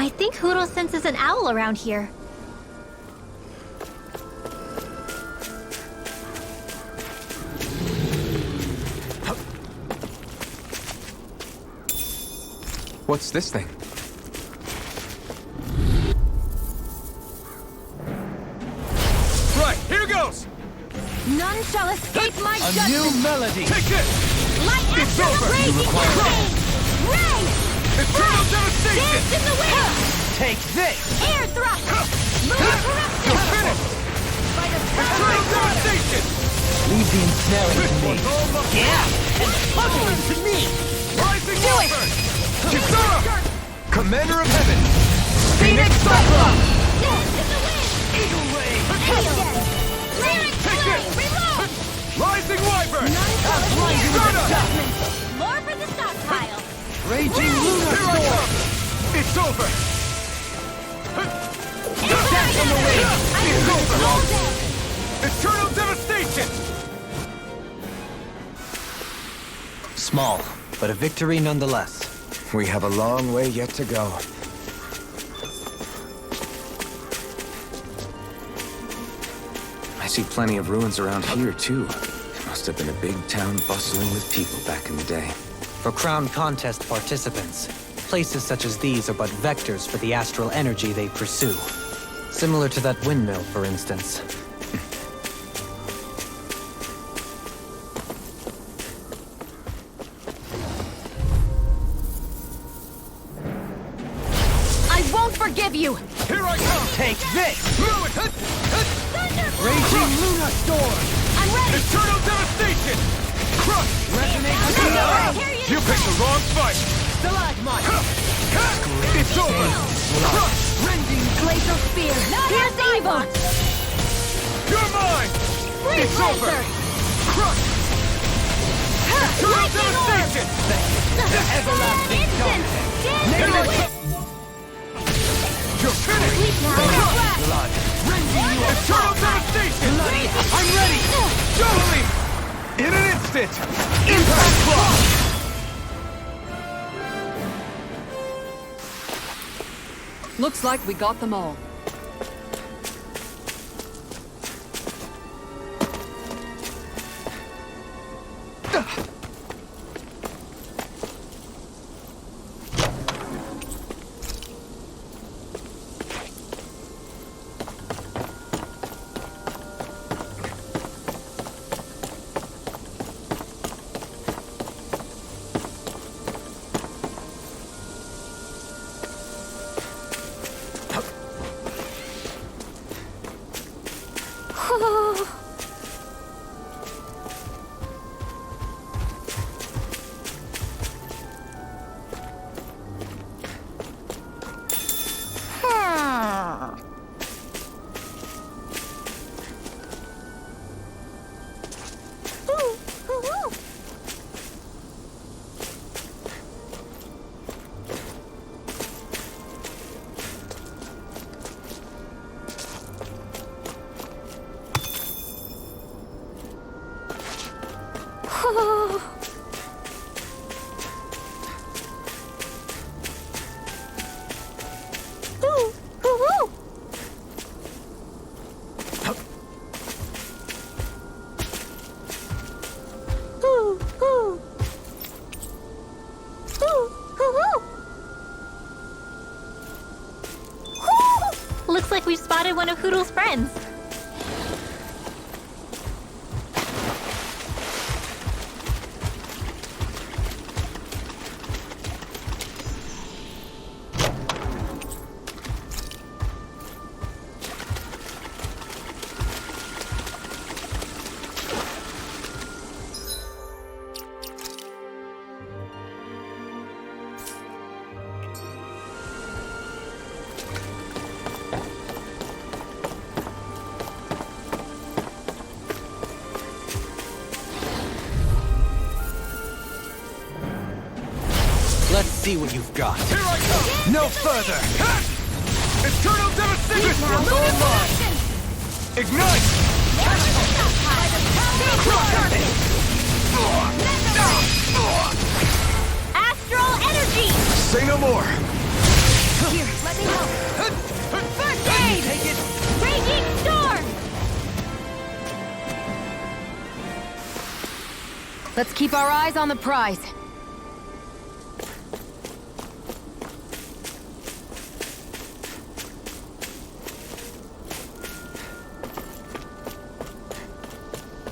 I think Hoodle senses an owl around here. What's this thing? Right, here goes! None shall escape my judgment! A new melody! Take this! Light It's after over! the raging hurricane! Rain! Eternal devastation! Dance in the wind! Take this! Air thrust! Moon corruption! You're finished! By the Eternal devastation! Leave the ensnaring This to me. one's all the Yeah! And puzzling to me! Rising Wharf! Kisara! Commander of Heaven! Phoenix Cyclone! Dance in the wind! Eagle Ray! Hail again! Lyric Take flame! this! Reload! Rising Wyvern! None shall That's escape lightning my with judgment! More for the stockpile! Raging Lunar Here I Storm! come! It's over! Death on the wing! It's over! All day! Eternal devastation! Small, but a victory nonetheless. We have a long way yet to go. I see plenty of ruins around here, too. Must have been a big town bustling with people back in the day. For Crown Contest participants, places such as these are but vectors for the astral energy they pursue. Similar to that windmill, for instance. I won't forgive you! Here I come! Take this! Thunderbolt! Raging Lunar Storm! I'm ready! Eternal devastation! Crush! Resonate with No, the I hear You picked the wrong fight! Stalagmite! It's over! Crush! Rending Glacial spear! Here's evil! You're mine! Freeze It's over! Lancer! Crush! Eternal Lightning orb! devastation! The everlasting Instant! darkness! Dance in Here the I wind! come! You're finished! Sleep now! Flash! Blood! Rending you Eternal apart! devastation! Bloody! I'm ready! Dohalim! In an instant! Impact block! Looks like we got them all. Looks like we spotted one of Hoodle's friends. Let's see what you've got. Here I come! No further! Eternal devastation! This one's all mine. Ignite! Astral energy! Say no more! Here, let me help. First aid! Take it! Raging storm! Let's keep our eyes on the prize.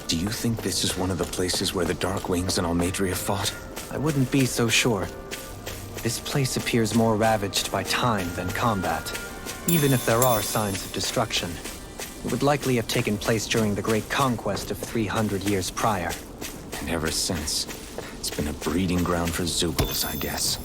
Do you think this is one of the places where the Dark Wings and Almeidrea fought? I wouldn't be so sure. This place appears more ravaged by time than combat. Even if there are signs of destruction, it would likely have taken place during the Great Conquest of 300 years prior. And ever since, it's been a breeding ground for Zeugles, I guess.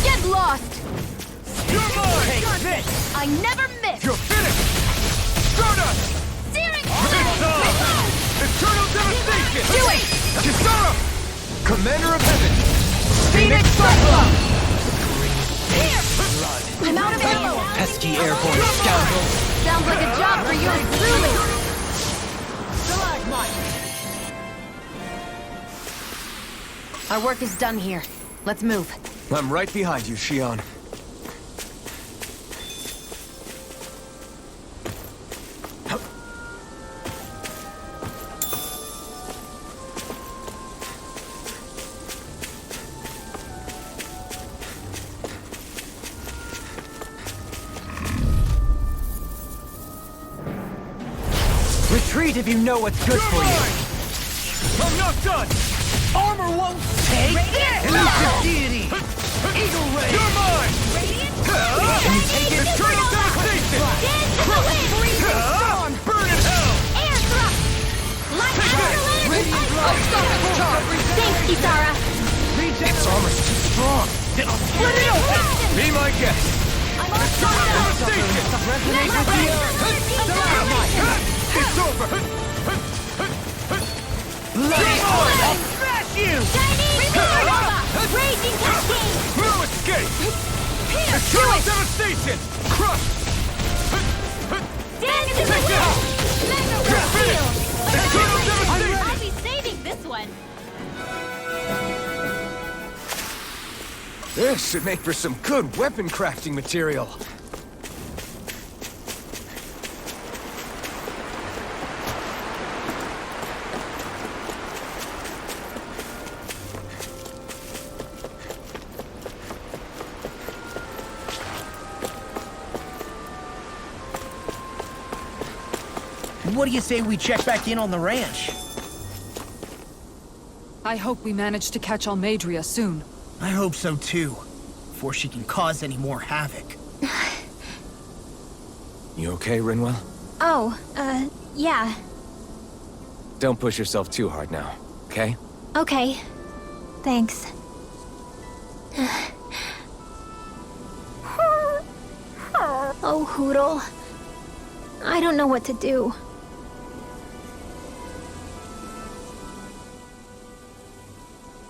Get lost! You're mine! Take this! I never miss! You're finished! Stardust! Searing It's on! Eternal devastation! Do it! Kisara! Commander of Heaven! Phoenix Cyclone! Here! I'm out of ammo! Pesky airborne scoundrel! Sounds like a job for yours truly! Stalagmite! Our work is done here. Let's move. I'm right behind you, Shionne. Retreat if you know what's good for you! I'm not done! Armor won't take this! Elusive deity! Eagle Ray! You're mine! Can you take it? Eternal devastation! Dance to the wind! Freezing storm! Burn in hell! Air thrust! Light avalanche! Radiant light! Thanks, Kisara! Its armor's too strong! It'll split it open! Be my guest! I'm on Devastation! Resonate with the earth! It's over! Bloody I'll smash you! Chinese supernova! Raging cascade! No escape! Eternal devastation! Crush! Dance to the Take that! wind! You're finished! Eternal devastation! I'll be saving this one! This should make for some good weapon crafting material. What do you say we check back in on the ranch? I hope we manage to catch Almeidrea soon. I hope so too, before she can cause any more havoc. You okay, Rinwell? Oh, yeah. Don't push yourself too hard now, okay? Okay. Thanks. Oh, Hoodle. I don't know what to do.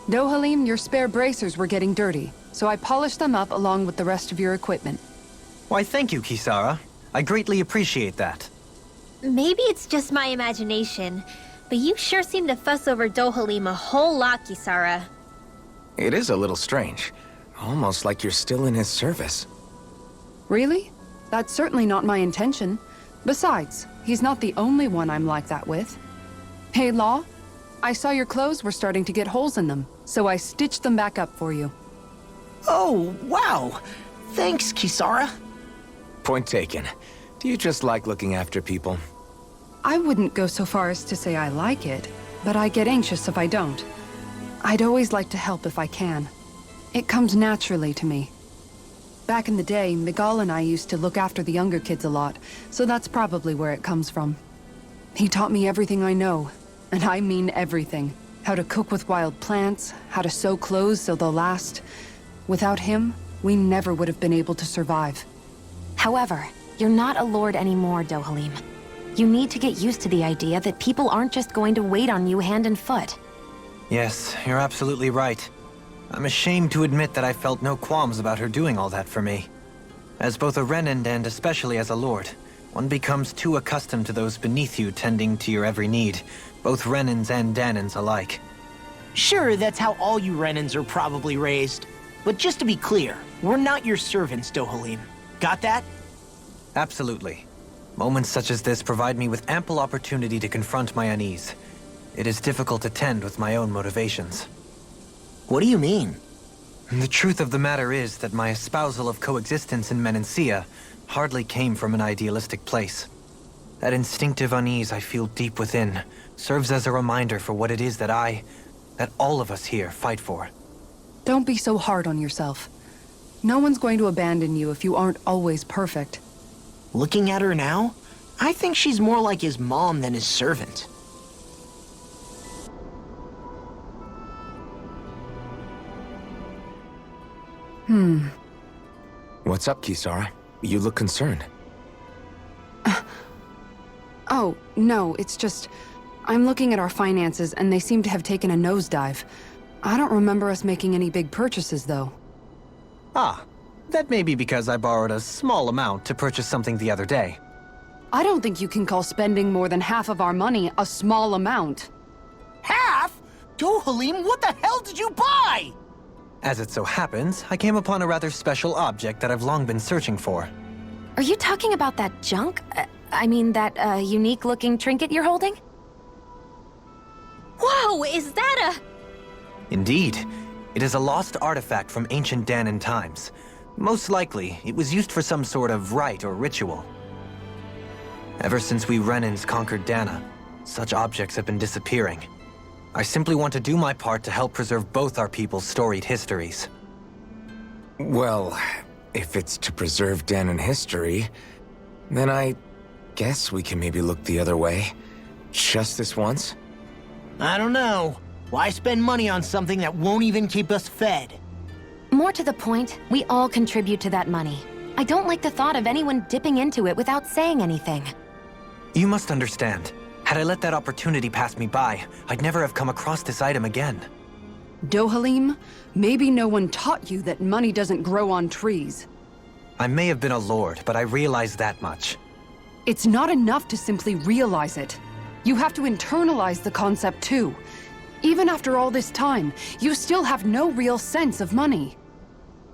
Dohalim, your spare bracers were getting dirty, so I polished them up along with the rest of your equipment. Why, thank you, Kisara. I greatly appreciate that. Maybe it's just my imagination, but you sure seem to fuss over Dohalim a whole lot, Kisara. It is a little strange. Almost like you're still in his service. Really? That's certainly not my intention. Besides, he's not the only one I'm like that with. Hey, Law, I saw your clothes were starting to get holes in them, so I stitched them back up for you. Oh, wow! Thanks, Kisara. Point taken. Do you just like looking after people? I wouldn't go so far as to say I like it, but I get anxious if I don't. I'd always like to help if I can. It comes naturally to me. Back in the day, Miguel and I used to look after the younger kids a lot, so that's probably where it comes from. He taught me everything I know, and I mean everything. How to cook with wild plants, how to sew clothes so they'll last. Without him, we never would have been able to survive. However, you're not a lord anymore, Dohalim. You need to get used to the idea that people aren't just going to wait on you hand and foot. Yes, you're absolutely right. I'm ashamed to admit that I felt no qualms about her doing all that for me. As both a Renan and especially as a lord, one becomes too accustomed to those beneath you tending to your every need, both Renans and Danans alike. Sure, that's how all you Renans are probably raised. But just to be clear, we're not your servants, Dohalim. Got that? Absolutely. Moments such as this provide me with ample opportunity to confront my unease. It is difficult to tend with my own motivations. What do you mean? The truth of the matter is that my espousal of coexistence in Menancia hardly came from an idealistic place. That instinctive unease I feel deep within serves as a reminder for what it is that all of us here fight for. Don't be so hard on yourself. No one's going to abandon you if you aren't always perfect. Looking at her now, I think she's more like his mom than his servant. What's up, Kisara? You look concerned. Oh, no, it's just... I'm looking at our finances and they seem to have taken a nosedive. I don't remember us making any big purchases, though. Ah, that may be because I borrowed a small amount to purchase something the other day. I don't think you can call spending more than half of our money a small amount. Half? Dohalim, what the hell did you buy? As it so happens, I came upon a rather special object that I've long been searching for. Are you talking about that junk? I mean, that unique-looking trinket you're holding? Whoa, is that a... Indeed. It is a lost artifact from ancient Danan times. Most likely, it was used for some sort of rite or ritual. Ever since we Renans conquered Dana, such objects have been disappearing. I simply want to do my part to help preserve both our people's storied histories. Well, if it's to preserve Danan history, then I guess we can maybe look the other way. Just this once? I don't know. Why spend money on something that won't even keep us fed? More to the point, we all contribute to that money. I don't like the thought of anyone dipping into it without saying anything. You must understand. Had I let that opportunity pass me by, I'd never have come across this item again. Dohalim, maybe no one taught you that money doesn't grow on trees. I may have been a lord, but I realize that much. It's not enough to simply realize it. You have to internalize the concept too. Even after all this time, you still have no real sense of money.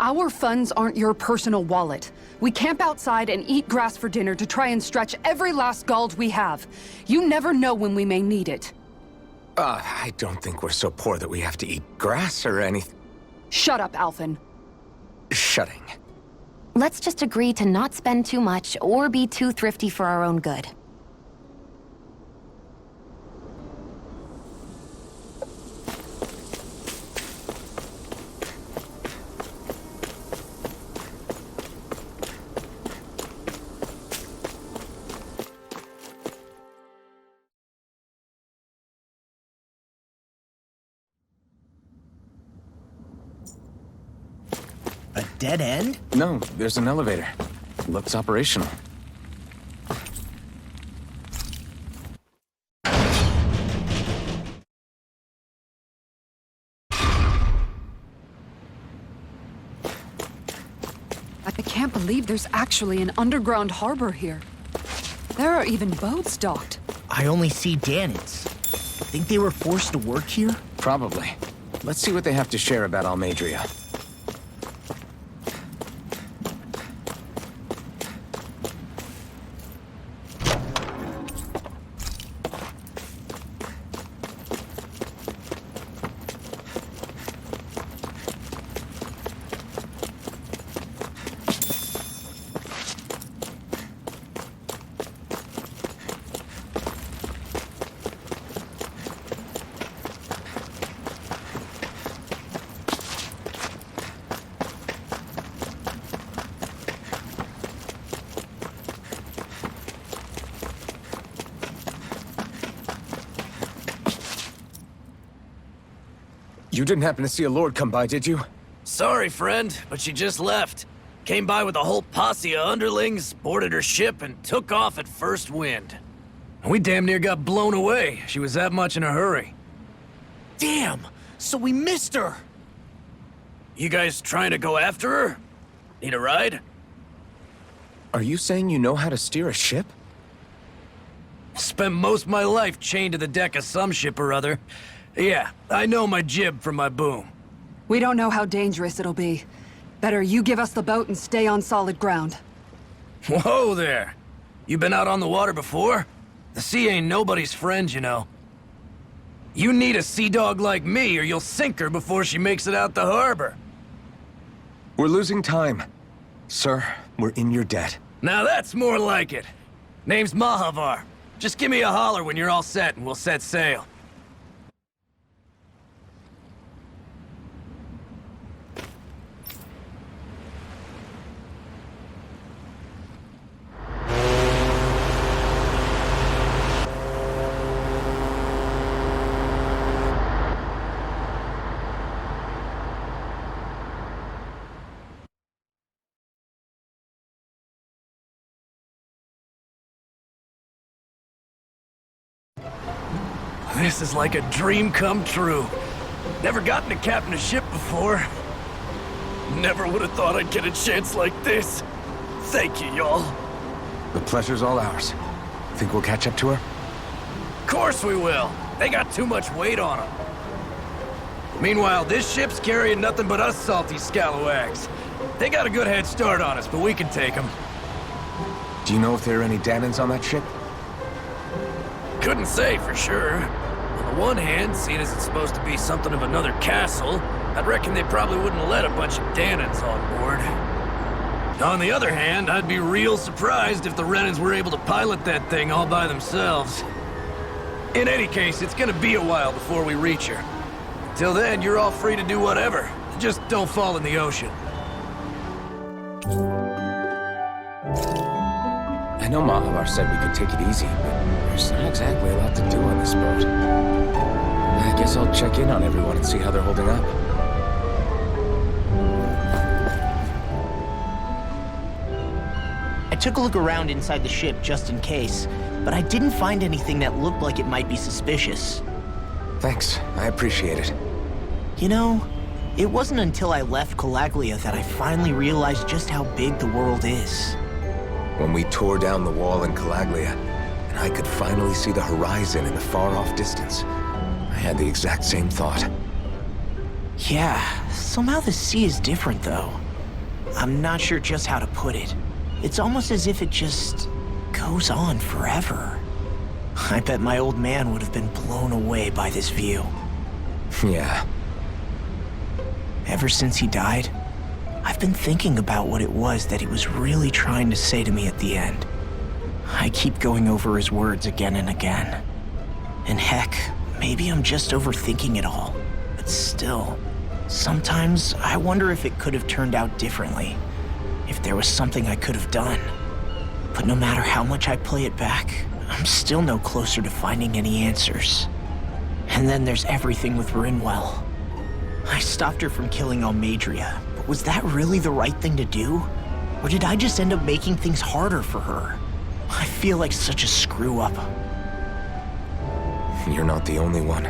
Our funds aren't your personal wallet. We camp outside and eat grass for dinner to try and stretch every last gold we have. You never know when we may need it. I don't think we're so poor that we have to eat grass or anything. Shut up, Alphen. Shutting. Let's just agree to not spend too much or be too thrifty for our own good. A dead end? No, there's an elevator. Looks operational. I can't believe there's actually an underground harbor here. There are even boats docked. I only see Danans. Think they were forced to work here? Probably. Let's see what they have to share about Almeidrea. You didn't happen to see a lord come by, did you? Sorry, friend, but she just left. Came by with a whole posse of underlings, boarded her ship, and took off at first wind. We damn near got blown away. She was that much in a hurry. Damn! So we missed her! You guys trying to go after her? Need a ride? Are you saying you know how to steer a ship? Spent most of my life chained to the deck of some ship or other. Yeah, I know my jib from my boom. We don't know how dangerous it'll be. Better you give us the boat and stay on solid ground. Whoa there! You been out on the water before? The sea ain't nobody's friend, you know. You need a sea dog like me, or you'll sink her before she makes it out the harbor. We're losing time. Sir, we're in your debt. Now that's more like it. Name's Mahavar. Just give me a holler when you're all set and we'll set sail. This is like a dream come true. Never gotten to captain a ship before. Never would have thought I'd get a chance like this. Thank you, y'all. The pleasure's all ours. Think we'll catch up to her? Of course we will. They got too much weight on them. Meanwhile, this ship's carrying nothing but us salty scalawags. They got a good head start on us, but we can take them. Do you know if there are any Danans on that ship? Couldn't say for sure. On the one hand, seeing as it's supposed to be something of another castle, I'd reckon they probably wouldn't let a bunch of Danans on board. On the other hand, I'd be real surprised if the Renans were able to pilot that thing all by themselves. In any case, it's gonna be a while before we reach her. Till then, you're all free to do whatever. Just don't fall in the ocean. I know Mahavar said we could take it easy, but there's not exactly a lot to do on this boat. I guess I'll check in on everyone and see how they're holding up. I took a look around inside the ship just in case, but I didn't find anything that looked like it might be suspicious. Thanks, I appreciate it. You know, it wasn't until I left Calaglia that I finally realized just how big the world is. When we tore down the wall in Calaglia, and I could finally see the horizon in the far-off distance, I had the exact same thought. Yeah, somehow the sea is different though. I'm not sure just how to put it. It's almost as if it just goes on forever. I bet my old man would have been blown away by this view. Yeah. Ever since he died, I've been thinking about what it was that he was really trying to say to me at the end. I keep going over his words again and again. And heck, maybe I'm just overthinking it all. But still, sometimes I wonder if it could have turned out differently. If there was something I could have done. But no matter how much I play it back, I'm still no closer to finding any answers. And then there's everything with Rinwell. I stopped her from killing Almeidrea, but was that really the right thing to do? Or did I just end up making things harder for her? I feel like such a screw-up. You're not the only one.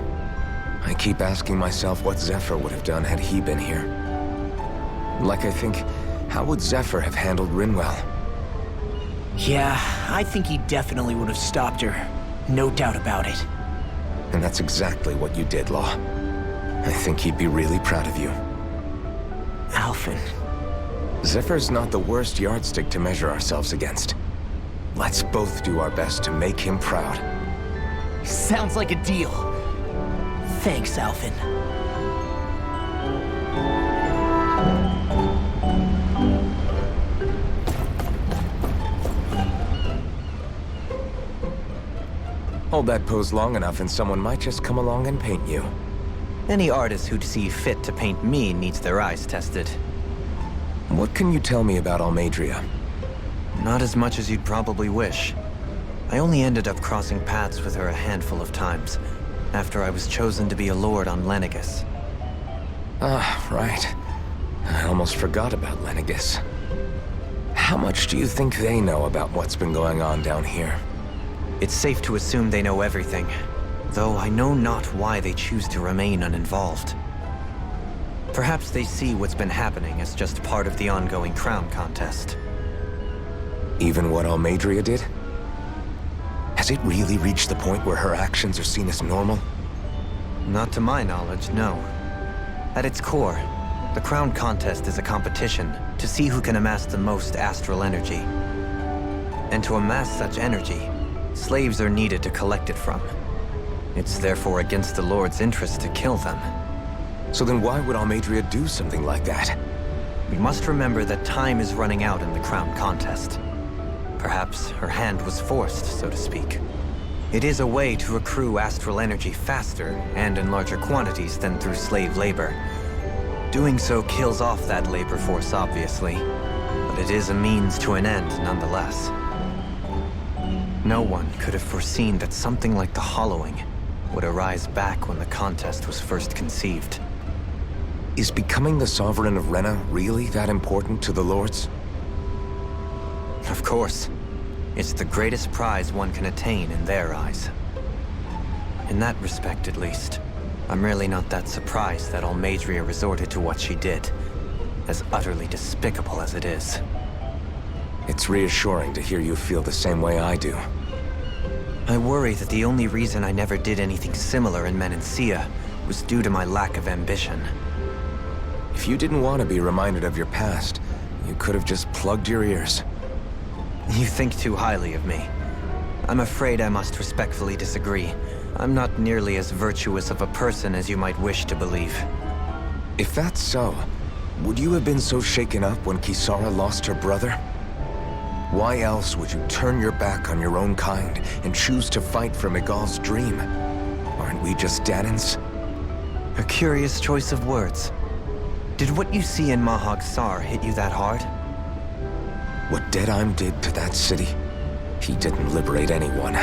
I keep asking myself what Zephyr would have done had he been here. Like I think, how would Zephyr have handled Rinwell? Yeah, I think he definitely would have stopped her. No doubt about it. And that's exactly what you did, Law. I think he'd be really proud of you. Alphen. Zephyr's not the worst yardstick to measure ourselves against. Let's both do our best to make him proud. Sounds like a deal. Thanks, Alphen. Hold that pose long enough and someone might just come along and paint you. Any artist who'd see fit to paint me needs their eyes tested. What can you tell me about Almeidrea? Not as much as you'd probably wish. I only ended up crossing paths with her a handful of times, after I was chosen to be a lord on Lenegus. Ah, right. I almost forgot about Lenegis. How much do you think they know about what's been going on down here? It's safe to assume they know everything, though I know not why they choose to remain uninvolved. Perhaps they see what's been happening as just part of the ongoing crown contest. Even what Almeidrea did? Has it really reached the point where her actions are seen as normal? Not to my knowledge, no. At its core, the crown contest is a competition to see who can amass the most astral energy. And to amass such energy, slaves are needed to collect it from. It's therefore against the Lord's interest to kill them. So then why would Almeidrea do something like that? We must remember that time is running out in the crown contest. Perhaps her hand was forced, so to speak. It is a way to accrue astral energy faster and in larger quantities than through slave labor. Doing so kills off that labor force, obviously, but it is a means to an end nonetheless. No one could have foreseen that something like the Hollowing would arise back when the contest was first conceived. Is becoming the Sovereign of Rena really that important to the Lords? Of course. It's the greatest prize one can attain in their eyes. In that respect, at least, I'm really not that surprised that Almeidrea resorted to what she did, as utterly despicable as it is. It's reassuring to hear you feel the same way I do. I worry that the only reason I never did anything similar in Menancia was due to my lack of ambition. If you didn't want to be reminded of your past, you could have just plugged your ears. You think too highly of me. I'm afraid I must respectfully disagree. I'm not nearly as virtuous of a person as you might wish to believe. If that's so, would you have been so shaken up when Kisara lost her brother? Why else would you turn your back on your own kind and choose to fight for Miguel's dream? Aren't we just Danans? A curious choice of words. Did what you see in Mahag Sar hit you that hard? What Deadheim did to that city, he didn't liberate anyone.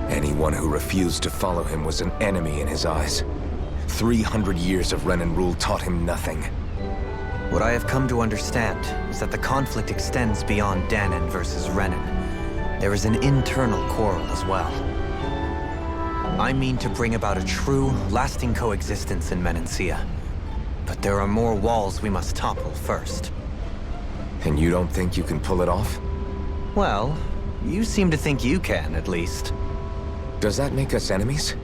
Anyone who refused to follow him was an enemy in his eyes. 300 years of Renan rule taught him nothing. What I have come to understand is that the conflict extends beyond Danan versus Renan. There is an internal quarrel as well. I mean to bring about a true, lasting coexistence in Menancia. But there are more walls we must topple first. And you don't think you can pull it off? Well, you seem to think you can, at least. Does that make us enemies?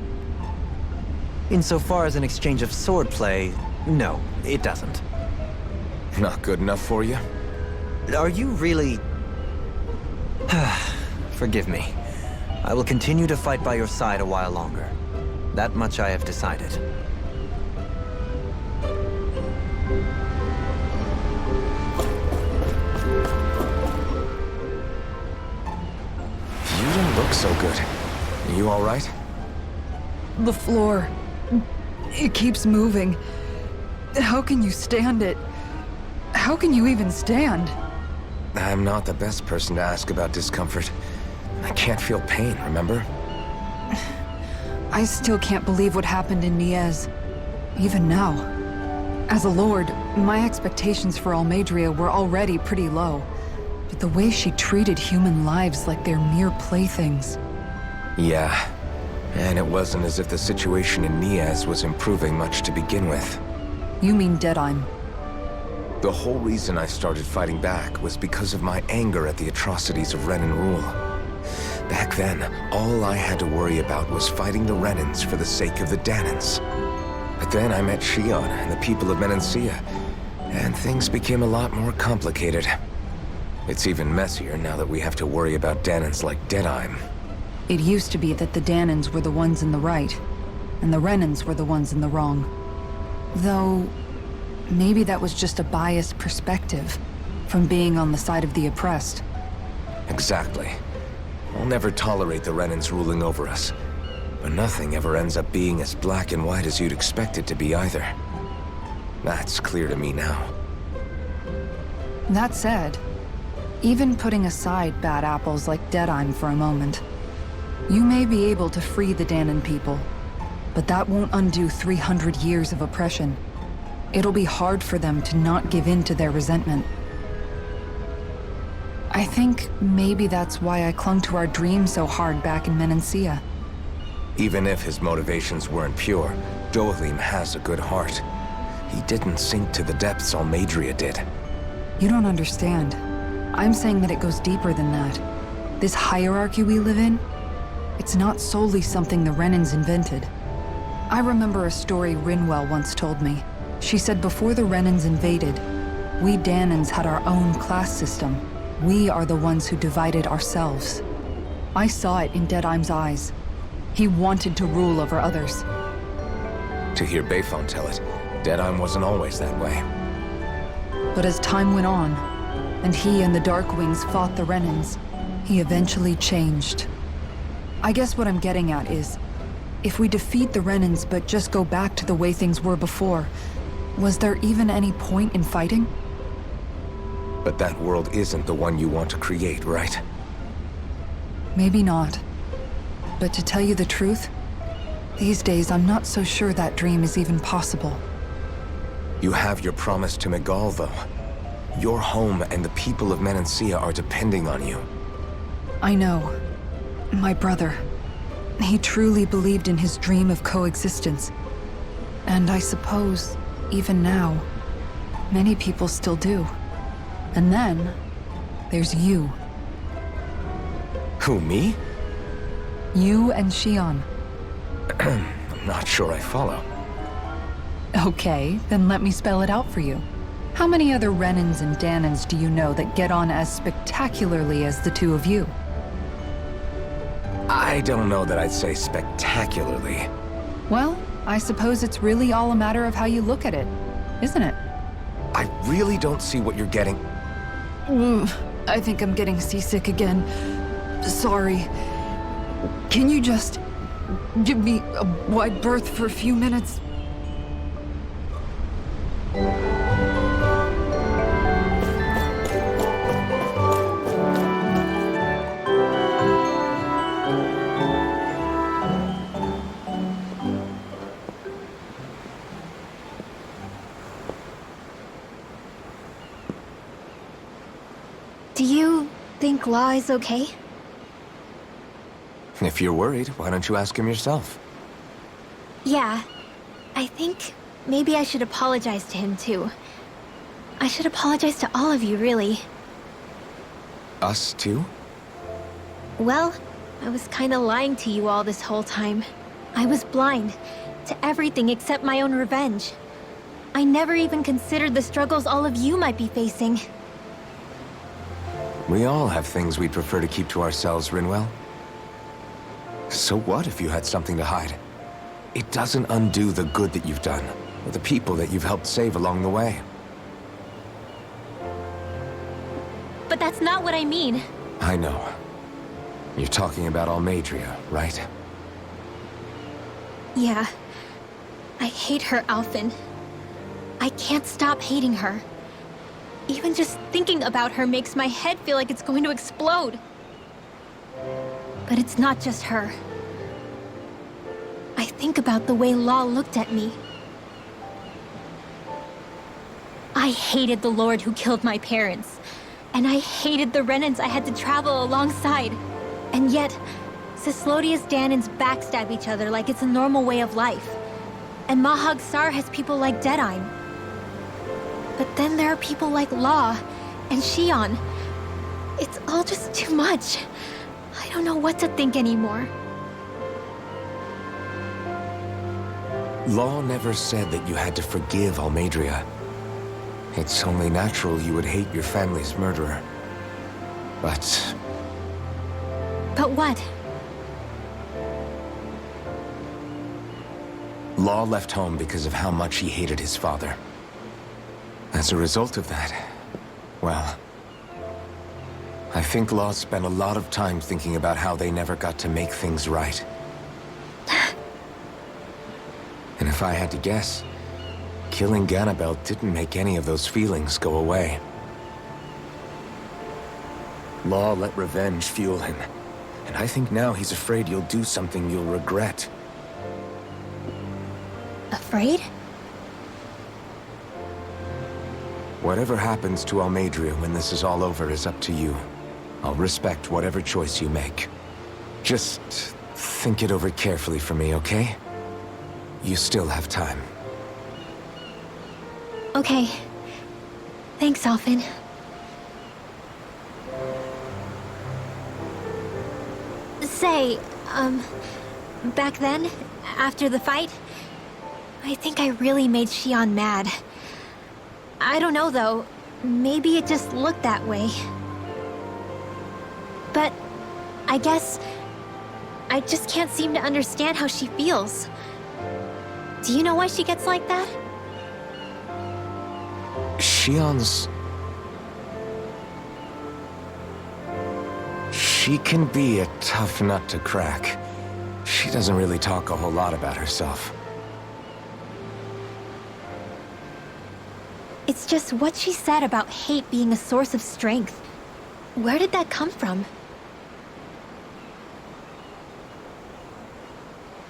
Insofar as an exchange of swordplay, no, it doesn't. Not good enough for you? Are you really... Forgive me. I will continue to fight by your side a while longer. That much I have decided. You don't look so good. You all right? The floor. It keeps moving. How can you stand it? How can you even stand? I'm not the best person to ask about discomfort. I can't feel pain, remember? I still can't believe what happened in Niez. Even now. As a lord, my expectations for Almeidrea were already pretty low. But the way she treated human lives like they're mere playthings. Yeah. And it wasn't as if the situation in Niez was improving much to begin with. You mean Deadheim? The whole reason I started fighting back was because of my anger at the atrocities of Renan rule. Back then, all I had to worry about was fighting the Renans for the sake of the Danans. But then I met Shionne and the people of Menancia, and things became a lot more complicated. It's even messier now that we have to worry about Danans like Deadheim. It used to be that the Danans were the ones in the right, and the Renans were the ones in the wrong. Though, maybe that was just a biased perspective, from being on the side of the oppressed. Exactly. I'll never tolerate the Renans ruling over us. But nothing ever ends up being as black and white as you'd expect it to be either. That's clear to me now. That said, even putting aside bad apples like Deadheim for a moment, you may be able to free the Danan people. But that won't undo 300 years of oppression. It'll be hard for them to not give in to their resentment. I think maybe that's why I clung to our dream so hard back in Menancia. Even if his motivations weren't pure, Dohalim has a good heart. He didn't sink to the depths Almeidrea did. You don't understand. I'm saying that it goes deeper than that. This hierarchy we live in, it's not solely something the Renans invented. I remember a story Rinwell once told me. She said before the Renans invaded, we Danans had our own class system. We are the ones who divided ourselves. I saw it in Deadheim's eyes. He wanted to rule over others. To hear Bayfon tell it, Deadheim wasn't always that way. But as time went on, and he and the Darkwings fought the Renans, he eventually changed. I guess what I'm getting at is, if we defeat the Renans but just go back to the way things were before, was there even any point in fighting? But that world isn't the one you want to create, right? Maybe not. But to tell you the truth, these days I'm not so sure that dream is even possible. You have your promise to Megal, though. Your home and the people of Menancia are depending on you. I know. My brother. He truly believed in his dream of coexistence. And I suppose, even now, many people still do. And then, there's you. Who, me? You and Shionne. I'm not sure I follow. Okay, then let me spell it out for you. How many other Renans and Danans do you know that get on as spectacularly as the two of you? I don't know that I'd say spectacularly. Well, I suppose it's really all a matter of how you look at it, isn't it? I really don't see what you're getting. I think I'm getting seasick again. Sorry. Can you just give me a wide berth for a few minutes? Do you think Law is okay? If you're worried, why don't you ask him yourself? Yeah. I think maybe I should apologize to him, too. I should apologize to all of you, really. Us too? Well, I was kinda lying to you all this whole time. I was blind to everything except my own revenge. I never even considered the struggles all of you might be facing. We all have things we'd prefer to keep to ourselves, Rinwell. So what if you had something to hide? It doesn't undo the good that you've done, or the people that you've helped save along the way. But that's not what I mean. I know. You're talking about Almeidrea, right? Yeah. I hate her, Alphen. I can't stop hating her. Even just thinking about her makes my head feel like it's going to explode. But it's not just her. I think about the way Law looked at me. I hated the Lord who killed my parents. And I hated the Renans I had to travel alongside. And yet, Cislodia's Danans backstab each other like it's a normal way of life. And Mahag Sar has people like Deadheim. But then there are people like Law and Shionne. It's all just too much. I don't know what to think anymore. Law never said that you had to forgive Almeidrea. It's only natural you would hate your family's murderer. But But what? Law left home because of how much he hated his father. As a result of that, well, I think Law spent a lot of time thinking about how they never got to make things right. And if I had to guess, killing Ganabel didn't make any of those feelings go away. Law let revenge fuel him, and I think now he's afraid you'll do something you'll regret. Afraid? Whatever happens to Almeidrea when this is all over is up to you. I'll respect whatever choice you make. Just think it over carefully for me, okay? You still have time. Okay. Thanks, Alphen. Say, back then, after the fight, I think I really made Shionne mad. I don't know, though. Maybe it just looked that way. But I guess I just can't seem to understand how she feels. Do you know why she gets like that? Shionne's... She can be a tough nut to crack. She doesn't really talk a whole lot about herself. It's just what she said about hate being a source of strength. Where did that come from?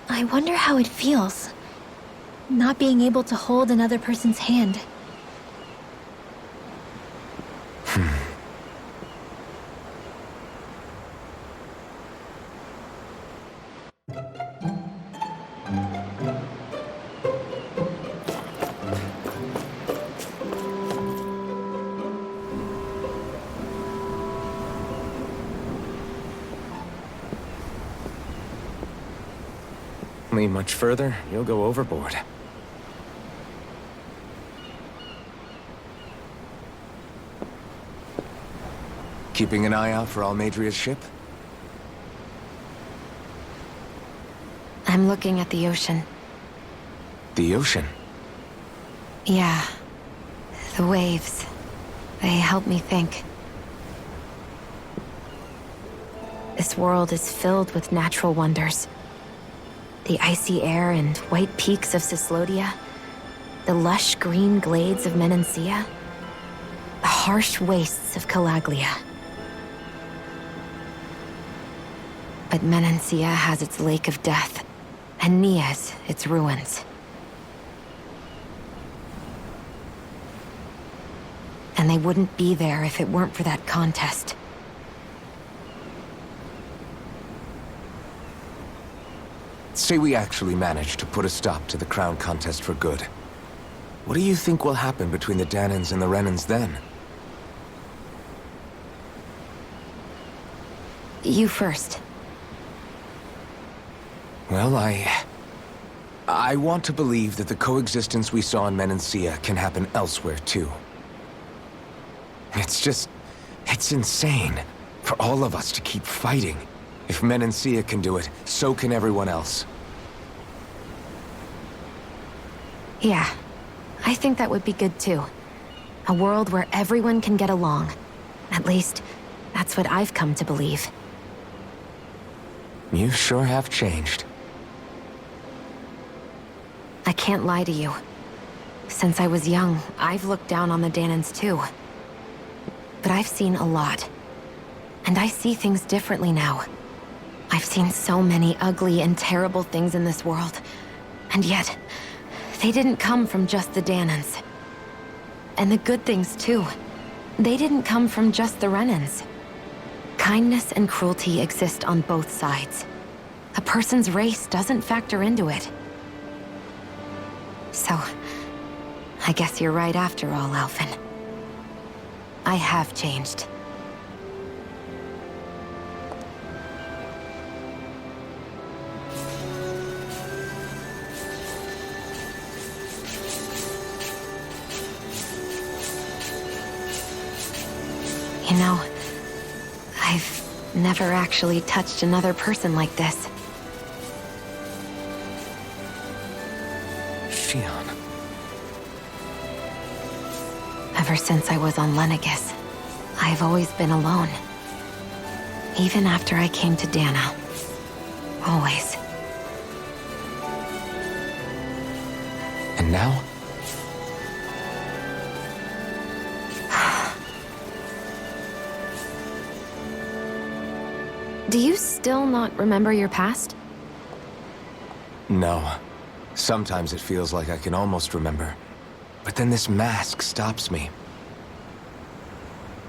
I wonder how it feels, not being able to hold another person's hand. Lean much further, you'll go overboard. Keeping an eye out for Almeidrea's ship? I'm looking at the ocean. The ocean? Yeah. The waves. They help me think. This world is filled with natural wonders. The icy air and white peaks of Cislodia, the lush green glades of Menancia, the harsh wastes of Calaglia. But Menancia has its Lake of Death, and Niez its ruins. And they wouldn't be there if it weren't for that contest. Say we actually manage to put a stop to the crown contest for good. What do you think will happen between the Danans and the Renans then? You first. Well, I want to believe that the coexistence we saw in Menancia can happen elsewhere, too. It's insane for all of us to keep fighting. If Menancia can do it, so can everyone else. Yeah, I think that would be good too. A world where everyone can get along. At least, that's what I've come to believe. You sure have changed. I can't lie to you. Since I was young, I've looked down on the Danans too. But I've seen a lot. And I see things differently now. I've seen so many ugly and terrible things in this world. And yet, they didn't come from just the Danans. And the good things too. They didn't come from just the Renans. Kindness and cruelty exist on both sides. A person's race doesn't factor into it. So, I guess you're right after all, Alphen. I have changed. You know, I've never actually touched another person like this. Shionne. Ever since I was on Lenegis, I've always been alone. Even after I came to Dana. Always. And now? Do you still not remember your past? No. Sometimes it feels like I can almost remember. But then this mask stops me.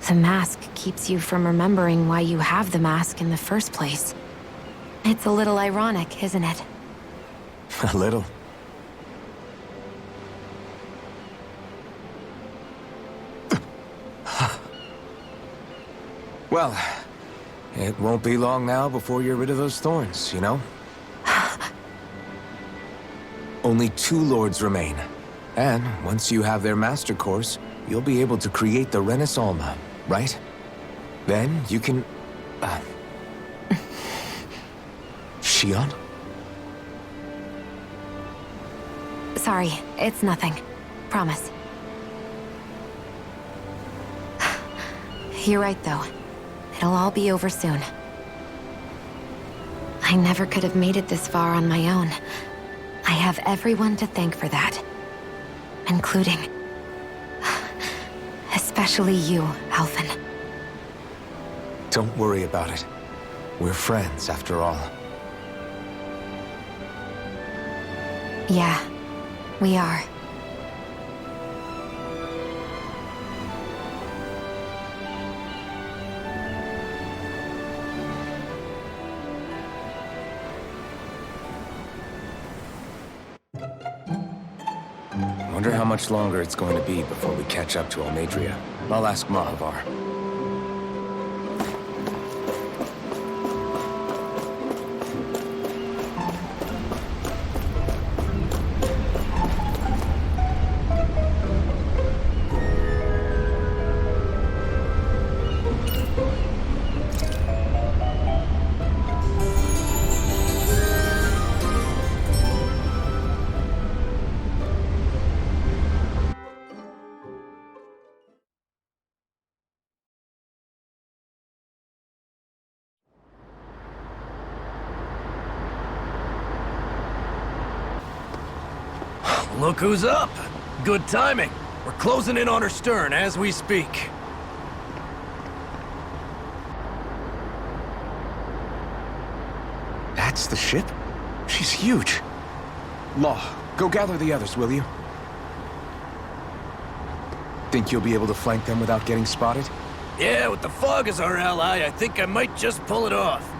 The mask keeps you from remembering why you have the mask in the first place. It's a little ironic, isn't it? A little. Well, it won't be long now before you're rid of those thorns, you know? Only 2 lords remain. And once you have their master course, you'll be able to create the Renis Alma, right? Then you can... Shionne? Sorry, it's nothing. Promise. You're right, though. It'll all be over soon. I never could have made it this far on my own. I have everyone to thank for that. Including... especially you, Alphen. Don't worry about it. We're friends, after all. Yeah, we are. Wonder how much longer it's going to be before we catch up to Almeidrea. I'll ask Mahavar. Look who's up! Good timing. We're closing in on her stern as we speak. That's the ship? She's huge. Law, go gather the others, will you? Think you'll be able to flank them without getting spotted? Yeah, with the fog as our ally, I think I might just pull it off.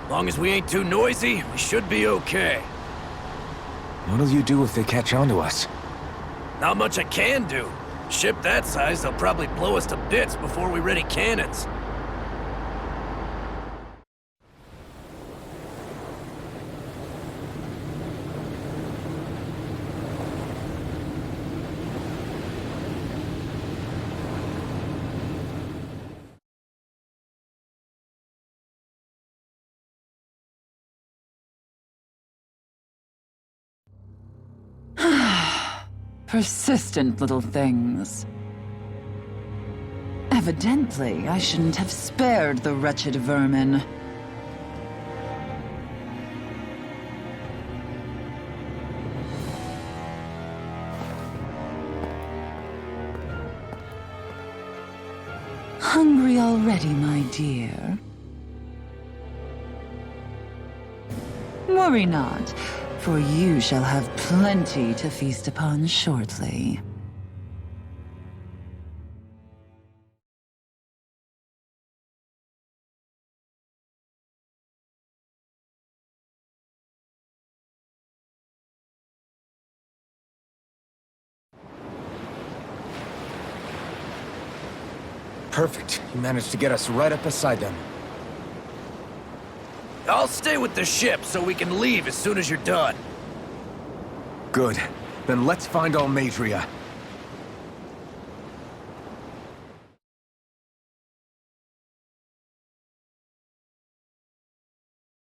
Long as we ain't too noisy, we should be okay. What'll you do if they catch on to us? Not much I can do. Ship that size, they'll probably blow us to bits before we ready cannons. Persistent little things. Evidently, I shouldn't have spared the wretched vermin. Hungry already, my dear? Worry not, for you shall have plenty to feast upon shortly. Perfect. You managed to get us right up beside them. I'll stay with the ship so we can leave as soon as you're done. Good. Then let's find Almeidrea.